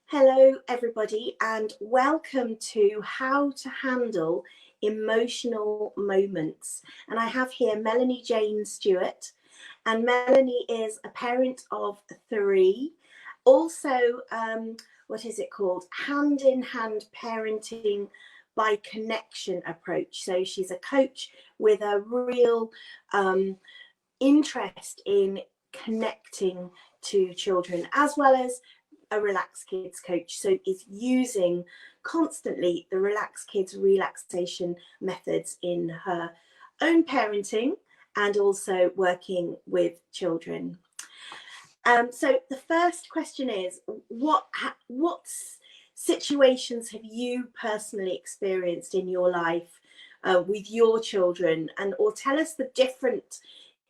Hello, everybody, and welcome to How to Handle Emotional Moments. And I have here Melanie Jane Stuart, and Melanie is a parent of 3. Also, what is it called? Hand in hand parenting by connection approach. So she's a coach with a real interest in connecting to children, as well as a relaxed kids coach. So is using constantly the relaxed kids relaxation methods in her own parenting and also working with children. So the first question is, what situations have you personally experienced in your life with your children, and or tell us the different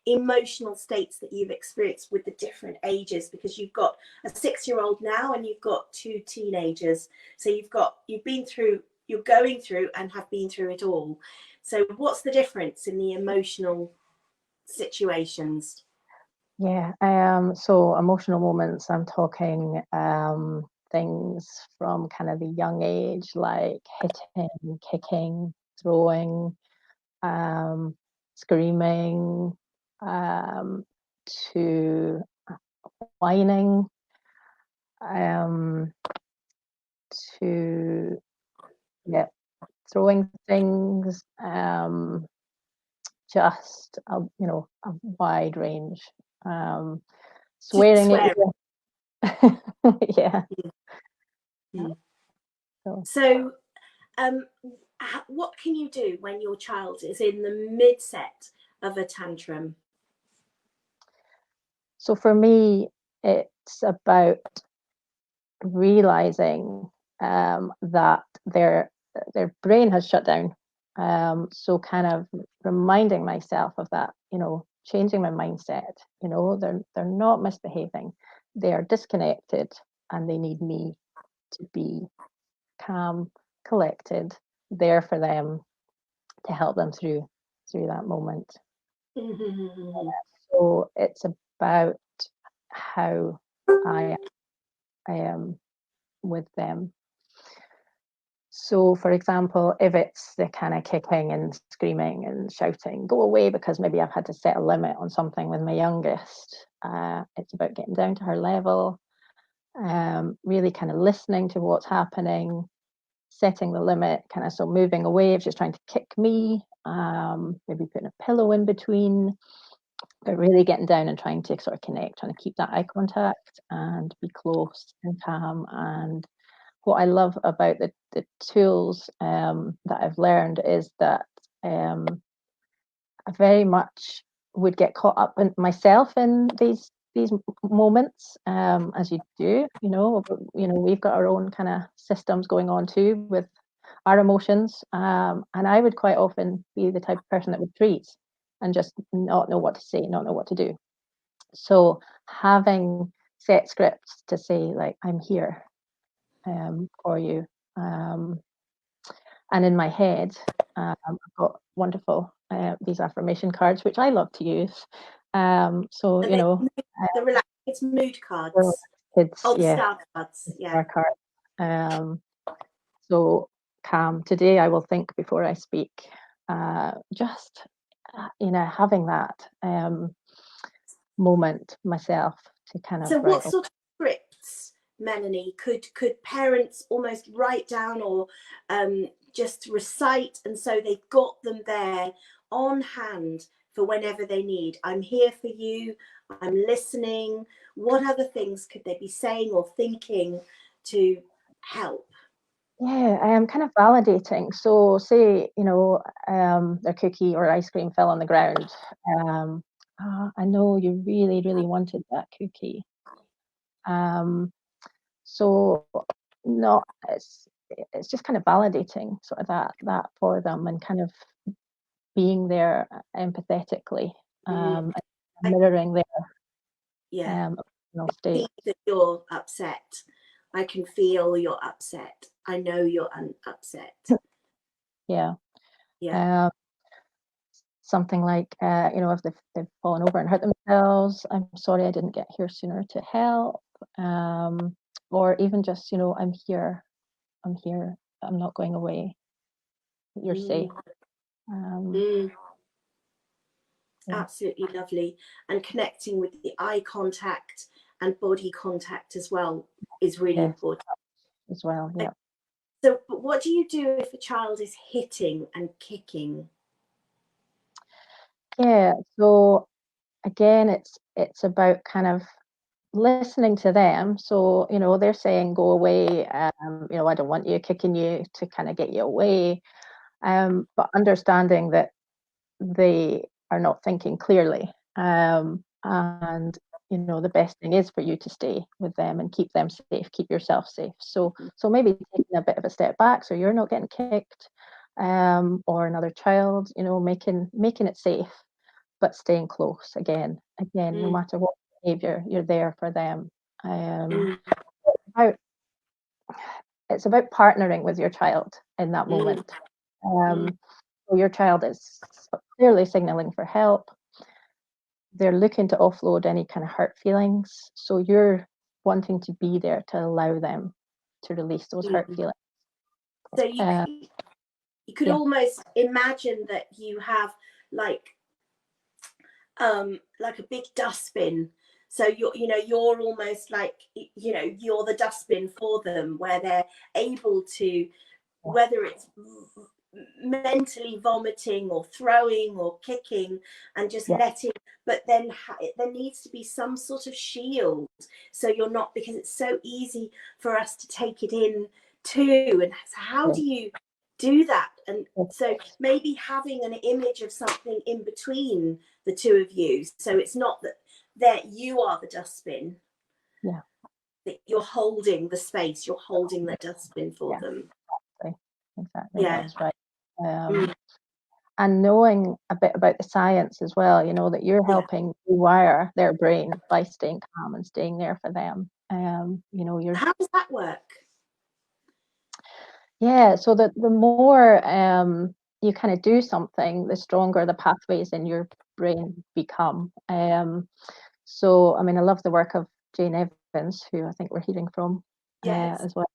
emotional states that you've experienced with the different ages, because you've got a 6-year-old now and you've got 2 teenagers, so you're going through and have been through it all. So what's the difference in the emotional situations? So emotional moments, I'm talking things from kind of the young age, like hitting, kicking, throwing, screaming, to whining, to throwing things, just a wide range. Swearing at you. Yeah. So what can you do when your child is in the midset of a tantrum? So for me, it's about realizing that their brain has shut down. So kind of reminding myself of that, changing my mindset. They're not misbehaving. They are disconnected and they need me to be calm, collected, there for them to help them through that moment. So it's about how I am with them. So, for example, if it's the kind of kicking and screaming and shouting, go away, because maybe I've had to set a limit on something with my youngest, it's about getting down to her level, really kind of listening to what's happening, setting the limit, kind of so moving away if she's trying to kick me, maybe putting a pillow in between, but really getting down and trying to sort of connect, trying to keep that eye contact and be close and calm. And what I love about the tools that I've learned is that I very much would get caught up in myself in these moments, as you do. We've got our own kind of systems going on too with our emotions, and I would quite often be the type of person that would freeze and just not know what to say, not know what to do. So having set scripts to say, like, I'm here for you. And in my head, I've got wonderful these affirmation cards, which I love to use. So, It's mood cards. Kids, star cards. Star cards. So calm. Today I will think before I speak. Just, having that moment myself to kind of. So what sort of scripts, Melanie, could parents almost write down or just recite, and so they've got them there on hand for whenever they need? I'm here for you. I'm listening. What other things could they be saying or thinking to help? Yeah, I am kind of validating. So say, their cookie or ice cream fell on the ground. I know you really, really wanted that cookie. So not it's just kind of validating sort of that for them, and kind of being there empathetically, and mirroring their emotional state. That you're upset. I can feel you're upset. I know you're upset. Yeah. Something like, if they've fallen over and hurt themselves, I'm sorry I didn't get here sooner to help. or even just, you know, I'm here, I'm not going away, you're safe. Mm. Yeah. Absolutely lovely. And connecting with the eye contact and body contact as well is really Yes, important as well. Yeah. So, but what do you do if a child is hitting and kicking? Yeah. So again, it's about kind of listening to them. So, you know, they're saying go away, you know, I don't want you, kicking you to kind of get you away. But understanding that they are not thinking clearly. And you know, the best thing is for you to stay with them and keep them safe, keep yourself safe. So maybe taking a bit of a step back so you're not getting kicked, or another child, you know, making it safe, but staying close again, no Mm. matter what behavior, you're there for them. Mm. About, it's about partnering with your child in that Mm. moment. Mm. So your child is clearly signaling for help. They're looking to offload any kind of hurt feelings. So you're wanting to be there to allow them to release those hurt Mm. feelings. So Uh, you could yeah, almost imagine that you have like a big dustbin. So you're almost like, you're the dustbin for them, where they're able to, yeah, whether it's mentally vomiting or throwing or kicking, and just yeah, letting, but then there needs to be some sort of shield, so you're not, because it's so easy for us to take it in too. And so how yeah, do you do that? And of so course. maybe having an image of something in between the two of you, so it's not that you are the dustbin, Yeah, that you're holding the space, you're holding the dustbin for yeah, them. exactly. Yeah. That's right. Mm. And knowing a bit about the science as well, you know, that you're Yeah. helping rewire their brain by staying calm and staying there for them. You know, you're, How does that work? yeah, so the more you kind of do something, the stronger the pathways in your brain become. So, I mean, I love the work of Jane Evans, who I think we're hearing from Yes. as well.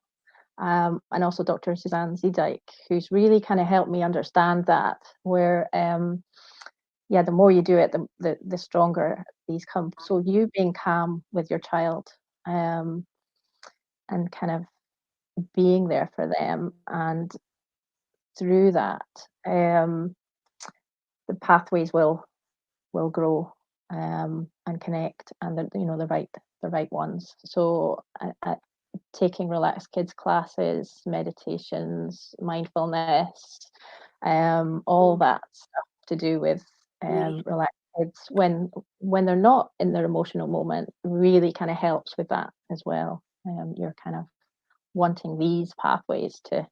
And also Dr. Suzanne Zedijk, who's really kind of helped me understand that, where yeah, the more you do it, the stronger these come. So you being calm with your child, and kind of being there for them, and through that, the pathways will grow, and connect, and the right ones. So taking relaxed kids classes, meditations, mindfulness, all Mm. that stuff to do with Really. relaxed kids when they're not in their emotional moment really kind of helps with that as well. You're kind of wanting these pathways to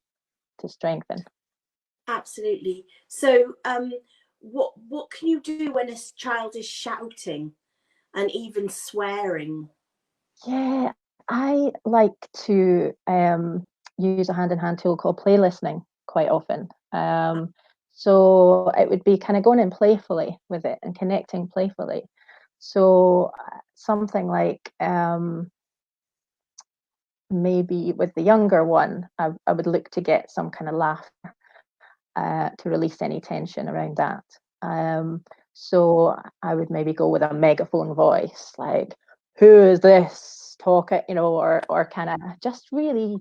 strengthen. Absolutely. So, what can you do when a child is shouting and even swearing? Yeah, I like to use a hand-in-hand tool called play listening quite often. So it would be kind of going in playfully with it and connecting playfully. So something like maybe with the younger one, I would look to get some kind of laugh to release any tension around that. So I would maybe go with a megaphone voice, like, "Who is this talking?" You know, or kind of just really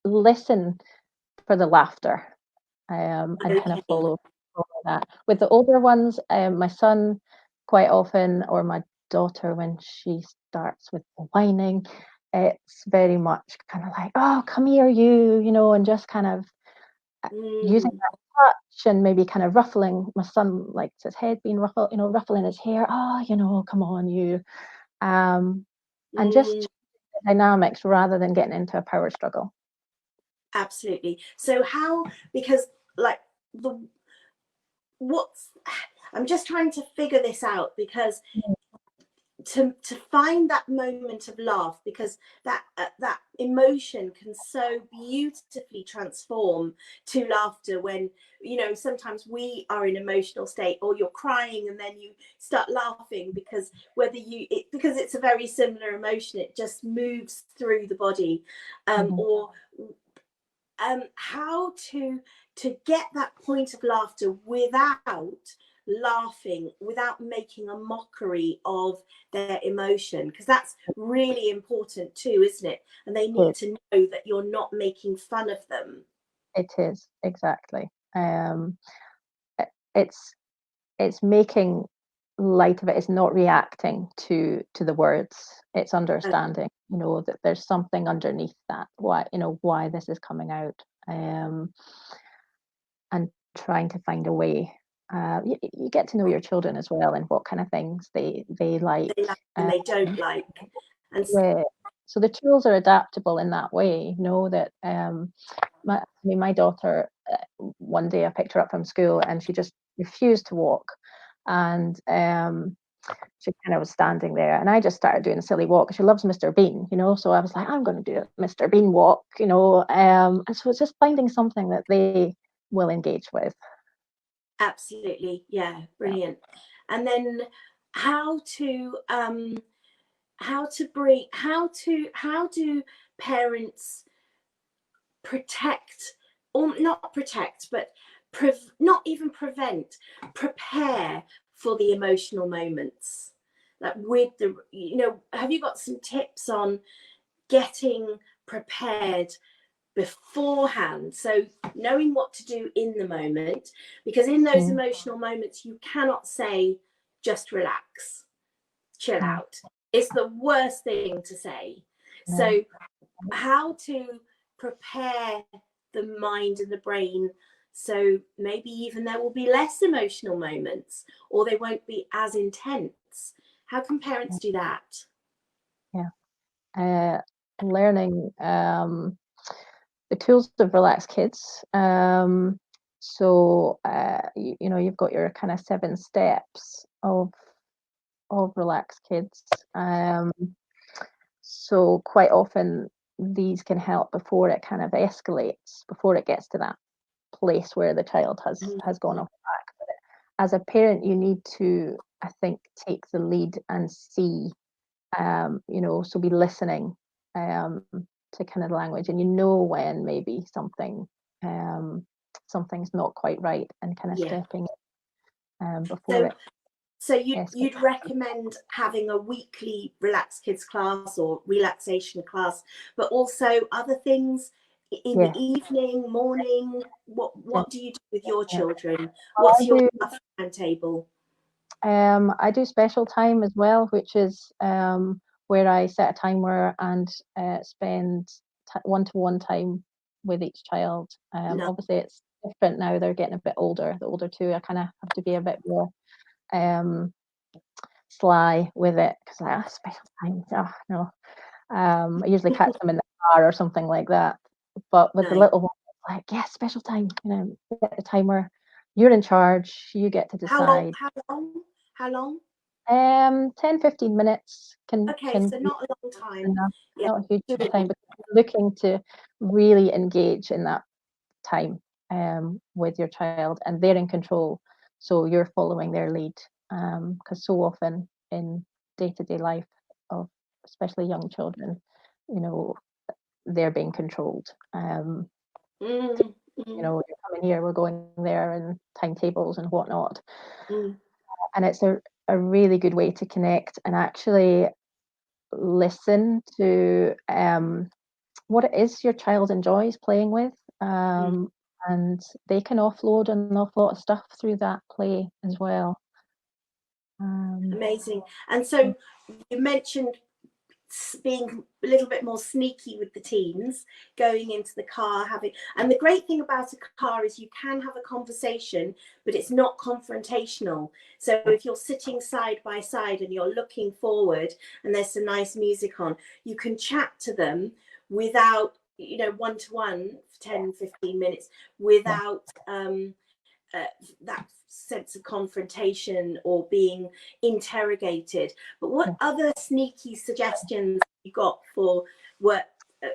listen for the laughter, and kind of Okay. follow that. With the older ones, my son quite often, or my daughter when she starts with the whining, it's very much kind of like, "Oh, come here, you know," and just kind of using Mm. that touch and maybe kind of ruffling. My son likes his head being ruffled, you know, ruffling his hair. "Oh, you know, come on, you." Um, and Mm. just dynamics rather than getting into a power struggle. Absolutely. So how? Because like the what's I'm just trying to figure this out, because to find that moment of laugh, because that emotion can so beautifully transform to laughter when, you know, sometimes we are in emotional state, or you're crying and then you start laughing, because because it's a very similar emotion, it just moves through the body. Or how to get that point of laughter without laughing, without making a mockery of their emotion, because that's really important too, isn't it? And they need to know that you're not making fun of them. It is, exactly. It's making light of it. It's not reacting to the words. It's understanding, you know, that there's something underneath that, why this is coming out, and trying to find a way. You get to know your children as well, and what kind of things they like, and they don't like. And yeah. So the tools are adaptable in that way. You know that my daughter, one day I picked her up from school and she just refused to walk, and she kind of was standing there, and I just started doing a silly walk. She loves Mr. Bean, you know, so I was like, I'm going to do a Mr. Bean walk, you know, and so it's just finding something that they will engage with. Absolutely, yeah, brilliant. And then how do parents protect, or not protect, but not even prevent, prepare for the emotional moments? Like with the, you know, have you got some tips on getting prepared beforehand, so knowing what to do in the moment? Because in those emotional moments you cannot say just relax, chill out. It's the worst thing to say. So how to prepare the mind and the brain, so maybe even there will be less emotional moments, or they won't be as intense. How can parents do that? Learning the tools of relaxed kids. So you know, you've got your kind of 7 steps of relaxed kids. So quite often these can help before it kind of escalates, before it gets to that place where the child has gone off track. But as a parent, you need to, I think, take the lead and see, you know, so be listening to kind of language, and you know when maybe something's not quite right, and kind of stepping before it. So you'd recommend having a weekly relaxed kids class or relaxation class, but also other things in the evening, morning. What do you do with your children? What's your timetable? I do special time as well, which is where I set a timer and spend one-to-one time with each child. Obviously it's different now, they're getting a bit older. The older two, I kind of have to be a bit more sly with it, because special time, no. I usually catch them in the car or something like that. But with the little one, like, yes, special time, you know, get the timer, you're in charge, you get to decide. How long? 10-15 minutes can so not a long time. Enough. Not a huge time, but looking to really engage in that time with your child, and they're in control, so you're following their lead, because so often in day-to-day life of especially young children, you know, they're being controlled. You know, you're coming here, we're going there, and timetables and whatnot. And it's a really good way to connect and actually listen to what it is your child enjoys playing with, and they can offload an awful lot of stuff through that play as well. Amazing. And so you mentioned being a little bit more sneaky with the teens, going into the car, and the great thing about a car is you can have a conversation, but it's not confrontational. So if you're sitting side by side and you're looking forward and there's some nice music on, you can chat to them without, you know, one-to-one for 10-15 minutes, without that sense of confrontation or being interrogated. But what other sneaky suggestions you got for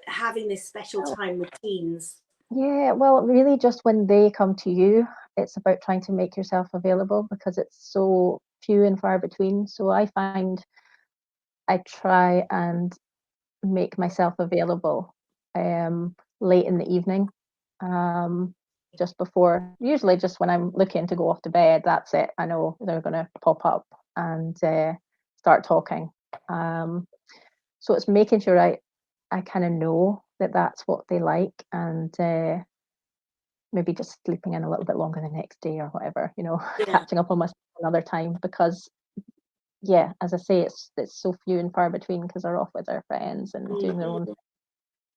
having this special time with teens? Yeah, well, really just when they come to you, it's about trying to make yourself available, because it's so few and far between. So I find I try and make myself available late in the evening, just before, usually just when I'm looking to go off to bed. That's it. I know they're going to pop up and start talking. So it's making sure I kind of know that that's what they like, and maybe just sleeping in a little bit longer the next day or whatever, catching up on myself another time, because yeah, as I say, it's so few and far between, because they're off with their friends and doing their own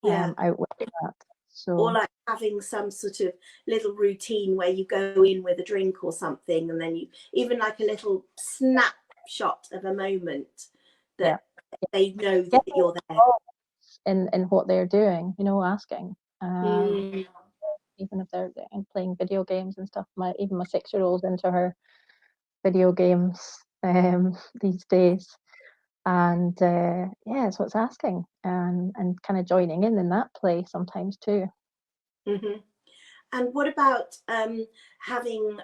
out with that. So, or like having some sort of little routine where you go in with a drink or something, and then you even like a little snapshot of a moment that they know that you're there. In what they're doing, asking. Even if they're playing video games and stuff. Even my 6-year-old's into her video games these days. And so it's asking and kind of joining in that play sometimes too. Mm-hmm. And what about having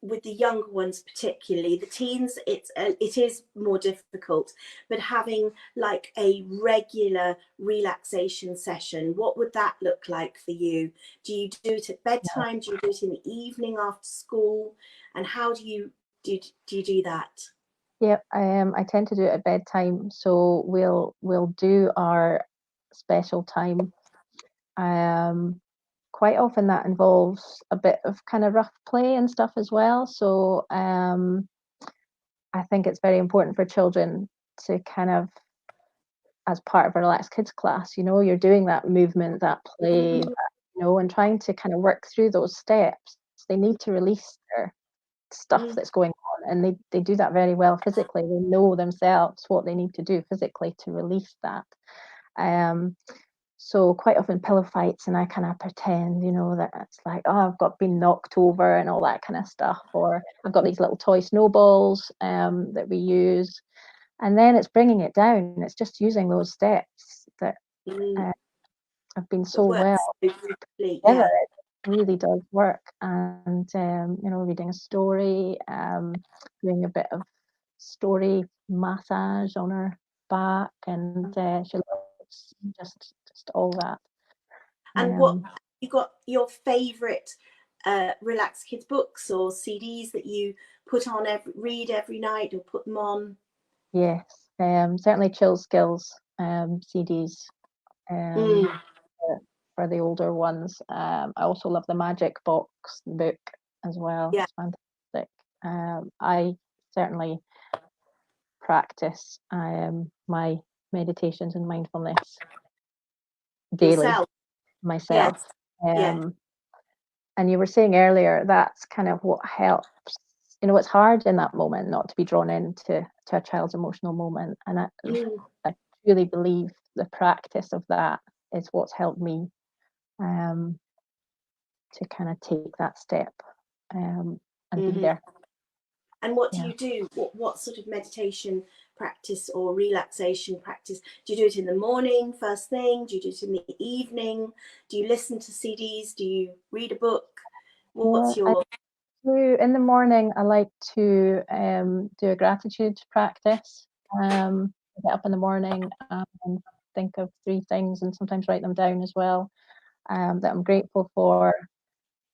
with the younger ones, particularly the teens, it is more difficult, but having like a regular relaxation session, what would that look like for you? Do you do it at bedtime? Do you do it in the evening after school? And how do you do that? Yeah, I tend to do it at bedtime. So we'll do our special time. Quite often that involves a bit of kind of rough play and stuff as well. So I think it's very important for children to kind of, as part of a relaxed kids class, you're doing that movement, that play, and trying to kind of work through those steps. They need to release their stuff that's going on, and they do that very well physically. They know themselves what they need to do physically to release that. So quite often pillow fights, and I kind of pretend, that it's like, oh, I've been knocked over and all that kind of stuff, or I've got these little toy snowballs that we use, and then it's bringing it down. It's just using those steps that have been so well together. It really does work. And reading a story, doing a bit of story massage on her back, and she loves just all that. And what you got your favorite relaxed kids books or CDs that you put on read every night or put them on? Yes, certainly Chill Skills CDs for the older ones. I also love the Magic Box book as well. Yeah. It's fantastic. I certainly practice my meditations and mindfulness daily myself. Yes. And you were saying earlier, that's kind of what helps. It's hard in that moment not to be drawn into a child's emotional moment. And I really believe the practice of that is what's helped me to kind of take that step and be there. And what do you do? What sort of meditation practice or relaxation practice? Do you do it in the morning, first thing? Do you do it in the evening? Do you listen to CDs? Do you read a book? What's your... In the morning, I like to do a gratitude practice. Get up in the morning and think of 3 things, and sometimes write them down as well, that I'm grateful for.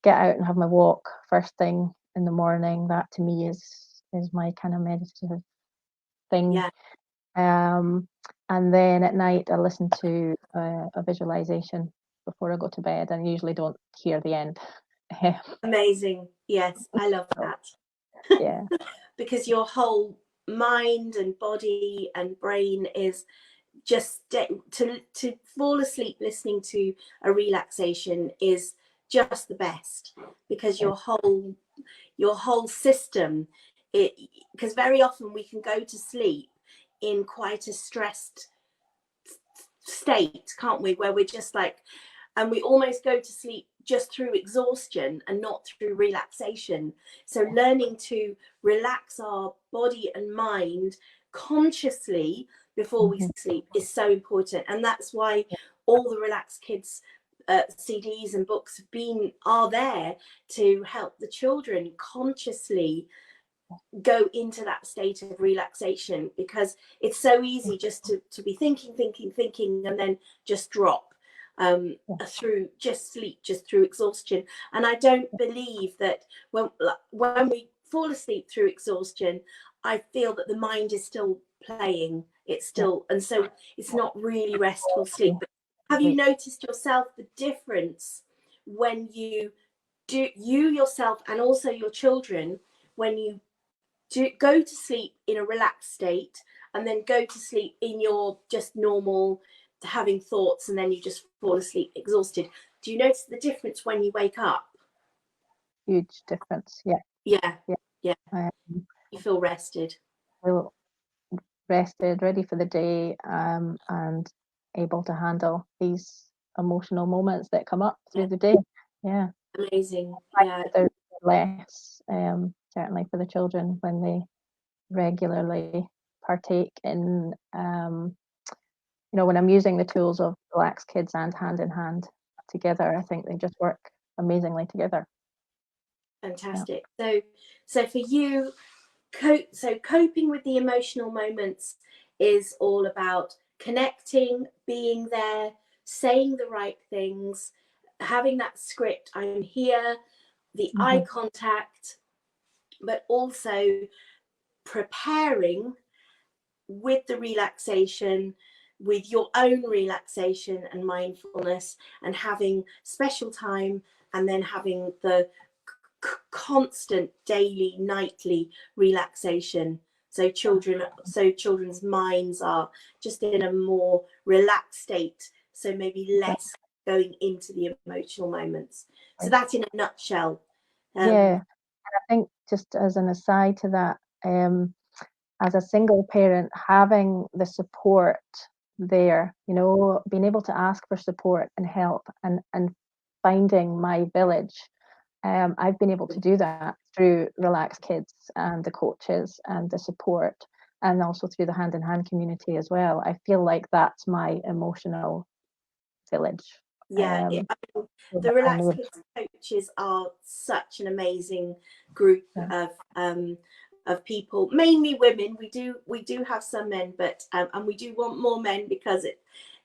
Get out and have my walk first thing in the morning. That to me is my kind of meditative thing. And then at night I listen to a visualization before I go to bed, and usually don't hear the end. Amazing. Yes, I love that. Yeah. Because your whole mind and body and brain is just to fall asleep listening to a relaxation is just the best, because your whole system, because very often we can go to sleep in quite a stressed state, can't we, where we're just like and we almost go to sleep just through exhaustion and not through relaxation. So learning to relax our body and mind consciously before we sleep is so important, and that's why all the Relax Kids CDs and books are there to help the children consciously go into that state of relaxation, because it's so easy just to be thinking and then just drop through just sleep, just through exhaustion. And I don't believe that when we fall asleep through exhaustion, I feel that the mind is still playing, it's still, and so it's not really restful sleep. But have you noticed yourself the difference when you yourself and also your children, when you go to sleep in a relaxed state and then go to sleep in your just normal having thoughts, and then you just fall asleep exhausted? Do you notice the difference when you wake up? Huge difference. Yeah. You feel rested. Feel rested, ready for the day, and able to handle these emotional moments that come up through the day. Amazing. There's less, certainly for the children, when they regularly partake in, when I'm using the tools of Relax Kids and Hand in Hand together, I think they just work amazingly together. Fantastic. So for you, coping with the emotional moments is all about connecting, being there, saying the right things, having that script, I'm here, the eye contact, but also preparing with the relaxation, with your own relaxation and mindfulness, and having special time, and then having the constant daily, nightly relaxation. So children's minds are just in a more relaxed state, so maybe less going into the emotional moments. So that's in a nutshell. And I think, just as an aside to that, as a single parent, having the support there, being able to ask for support and help, and finding my village. I've been able to do that through Relax Kids and the coaches and the support, and also through the Hand in Hand community as well. I feel like that's my emotional village. The Relax Kids coaches are such an amazing group of people, mainly women. We do have some men, but and we do want more men, because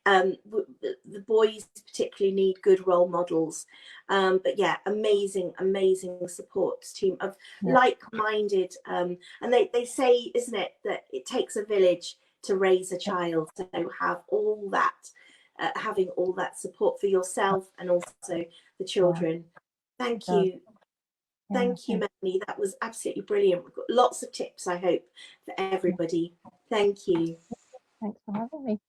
the boys particularly need good role models. But amazing support team of like-minded, and they say, isn't it, that it takes a village to raise a child. So have all that, having all that support for yourself and also the children. Thank you. Thank you, Melanie. That was absolutely brilliant. We've got lots of tips, I hope, for everybody. Thank you. Thanks for having me.